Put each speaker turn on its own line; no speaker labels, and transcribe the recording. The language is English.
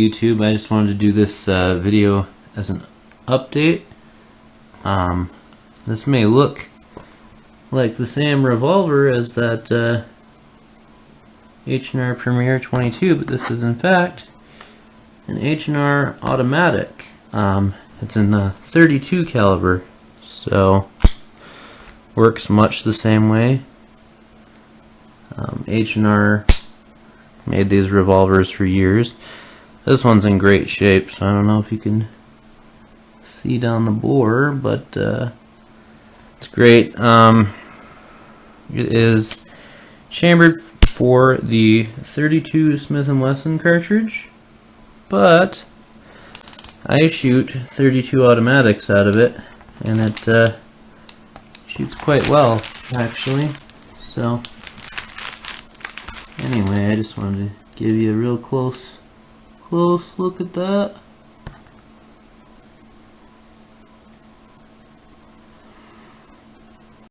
YouTube. I just wanted to do this video as an update. This may look like the same revolver as that H&R Premier 22, but this is in fact an H&R Automatic. It's in the 32 caliber, so works much the same way. H&R made these revolvers for years. This one's in great shape, so I don't know if you can see down the bore, but it's great. It is chambered for the 32 Smith & Wesson cartridge, but I shoot 32 automatics out of it, and it shoots quite well, actually. So anyway, I just wanted to give you a real close look at that.